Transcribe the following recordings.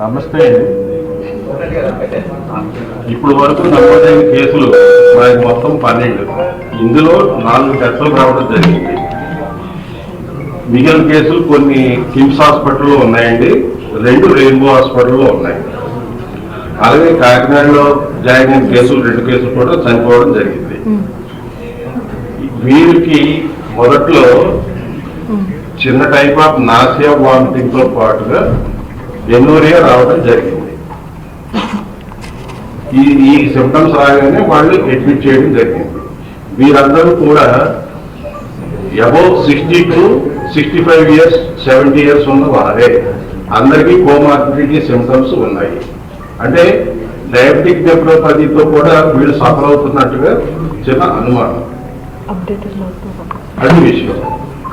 నమస్తే. ఇప్పుడు వరకు నమోదైన కేసులు మనకి మొత్తం 12. ఇందులో 4 డెత్లు రావడం జరిగింది. మిగిలిన కేసులు కొన్ని కిమ్స్ హాస్పిటల్లో ఉన్నాయండి, 2 రెయిన్బో హాస్పిటల్లో ఉన్నాయి. అలాగే కాకినాడలో జాయిన్ అయిన కేసులు 2 కేసులు కూడా చనిపోవడం జరిగింది. వీరికి మొదట్లో చిన్న టైప్ ఆఫ్ నాసియా వామిటింగ్ తో పాటుగా ఎనోరియా రావడం జరిగింది. ఈ సిమ్టమ్స్ రాగానే వాళ్ళు అడ్మిట్ చేయడం జరిగింది. వీరందరూ కూడా అబౌవ్ 60 to 65 years 70 years ఉన్న వారే. అందరికీ కోమార్బిడిటీ సిమ్టమ్స్ ఉన్నాయి. అంటే డయాబెటిక్ నెఫ్రోపతితో కూడా వీళ్ళు సఫర్ అవుతున్నట్టుగా చిన్న అనుమానం. అది విషయం.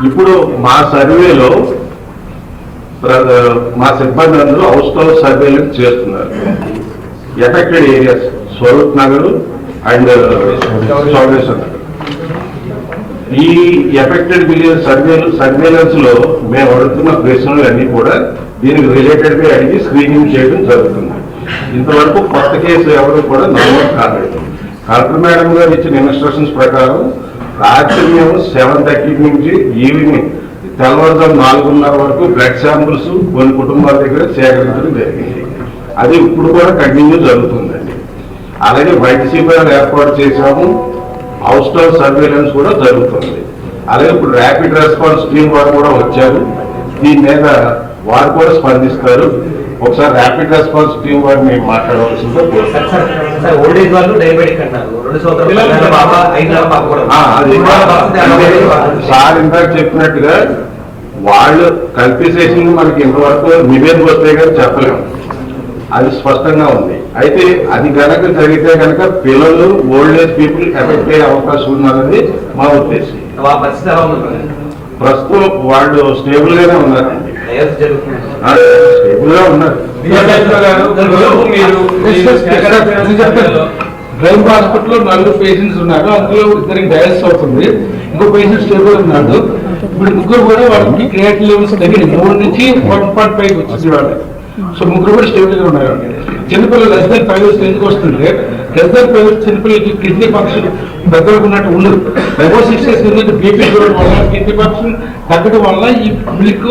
ఇప్పుడు మా సర్వేలో మా సిబ్బంది అందరూ హౌస్ సర్వేలను చేస్తున్నారు. Affected areas Swaroop Nagar and Chowdeshwar Nagar. ఈ ఎఫెక్టెడ్ విలేజ్ సర్వేలెన్స్ లో మేము అడుగుతున్న ప్రశ్నలు అన్ని కూడా దీనికి రిలేటెడ్ గా అడిగి స్క్రీనింగ్ చేయడం జరుగుతుంది. ఇంతవరకు కొత్త కేసు ఎవరు కూడా నమోదు కాలేదు. కలెక్టర్ మేడం గారు ఇచ్చిన ఇన్స్ట్రక్షన్స్ ప్రకారం రాత్రి మేము 7:30 నుంచి ఈవినింగ్ తెల్లవారుజాము 4:30 వరకు బ్లడ్ శాంపుల్స్ కొన్ని కుటుంబాల దగ్గర సేకరించడం జరిగింది. అది ఇప్పుడు కూడా కంటిన్యూ జరుగుతుందండి. అలాగే వైట్ శిబిరాలు ఏర్పాటు చేశాము. హౌస్ సర్వేలెన్స్ కూడా జరుగుతుంది. అలాగే ఇప్పుడు ర్యాపిడ్ రెస్పాన్స్ టీం వారు కూడా వచ్చారు. దీని మీద వారు కూడా స్పందిస్తారు. ఒకసారి ర్యాపిడ్ రెస్పాన్స్ టీం వారిని మాట్లాడవలసిందో సార్ ఇందాక చెప్పినట్టుగా వాళ్ళు కల్పిసేషన్ మనకి ఇంతవరకు నివేదిక వస్తే కానీ చెప్పలేము. అది స్పష్టంగా ఉంది. అయితే అది కనుక జరిగితే కనుక పిల్లలు ఓల్డ్ ఏజ్ పీపుల్ ఎఫెక్ట్ అయ్యే అవకాశం ఉన్నది మా ఉద్దేశం. ప్రస్తుతం వాళ్ళు స్టేబుల్ గానే ఉన్నారండి. స్టేబుల్ గా ఉన్నారు. డ్రైవ్ హాస్పిటల్లో 4 పేషెంట్స్ ఉన్నారు. అందులో 2 డయాలసిస్ అవుతుంది. ఇంకో పేషెంట్ స్టేబుల్ ఉన్నాడు. ఇప్పుడు 3 కూడా వాళ్ళకి క్రియేటివ్ లెవెల్స్ తగ్గింది. 3 నుంచి 1.5 వచ్చింది వాళ్ళు. సో 3 కూడా స్టేబుల్ గా ఉన్నారు. చిన్నపిల్లలు లెస్ దాన్ 5 years ఎందుకు వస్తుంటే లెస్ దాన్ 5 years చిన్నపిల్లలకి కిడ్నీ ఫంక్షన్ పెద్దలకు ఉన్నట్టు ఉండదు. అబౌవ్ 6 years బీపీ చూడడం వల్ల కిడ్నీ ఫంక్షన్ తగ్గడం వల్ల ఈ మిల్క్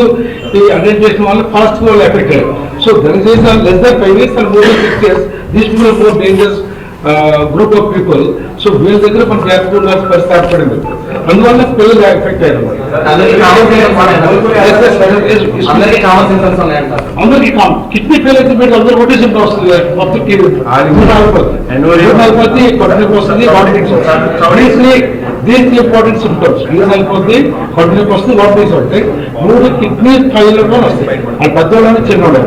అటెండ్ చేయడం వల్ల ఫాస్ట్ గా ఎఫెక్ట్ అయ్యారు. So there is less than 5 years and more than 6 years these people are more dangerous group of people. So వీళ్ళ దగ్గర మన జాగ్రత్త ఉండాల్సిన పరిస్థితి ఏర్పడింది. అందువల్ల పిల్లలు ఎఫెక్ట్ అయ్యారు. అందరికీ కిడ్నీ ఫెయిల్ అయితే మీరు అందరూ ఒకటే సింటమ్ వస్తుంది. మొత్తం వస్తుంది. దీనికి ఇంపార్టెంట్ సిమ్టమ్స్ అయిపోతుంది. కంటిన్యూ వస్తుంది. వాటిస్ ఉంటాయి. 3 కిడ్నీ ఫెయిల్యూర్ కూడా వస్తాయి. అది పెద్దవాళ్ళని చిన్నవాళ్ళు.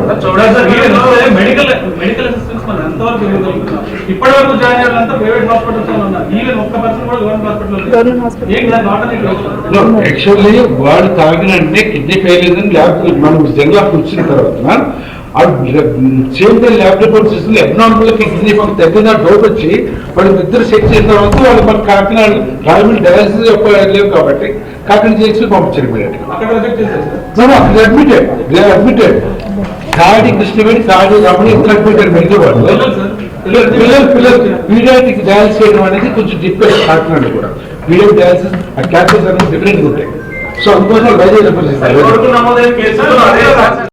ఇప్పటి వరకు జాయిన్ అయ్యారంతా ప్రైవేట్ హాస్పిటల్స్ ఉన్నారు. ఈవెన్ ఒక్క పర్సన్ కూడా గవర్నమెంట్ హాస్పిటల్. యాక్చువల్లీ వాడు తాగినంటే కిడ్నీ ఫెయిల్ ల్యాబ్ మనం జనరల్ వచ్చిన తర్వాత సేమ్ డే ల్యాబ్ రిపోర్ట్స్ ఇస్తుంది. అబ్నార్మల్ కిడ్నీ ఫంక్షన్ తగ్గిన డౌట్ వచ్చి వాళ్ళు 2 చెక్ చేసిన తర్వాత వాళ్ళు మన కాకినాడ రాయల్ డయాలసిస్ లేవు కాబట్టి కాకినాడ చేసి పంపించారు. అడ్మిటెడ్ తాడి కృష్ణవేణి తాడి రమణి అడ్మిటెడ్ మెడికల్ వాళ్ళు పిల్లలు పీడియాట్రిక్ డయాలసిస్ చేయడం అనేది కొంచెం డిఫరెంట్. కాకినాడ కూడా పీడియాట్రిక్ డయాలసిస్ ఆ క్యాన్సర్స్ అనేది డిఫరెంట్ ఉంటాయి. సో అందుకోసం వైద్య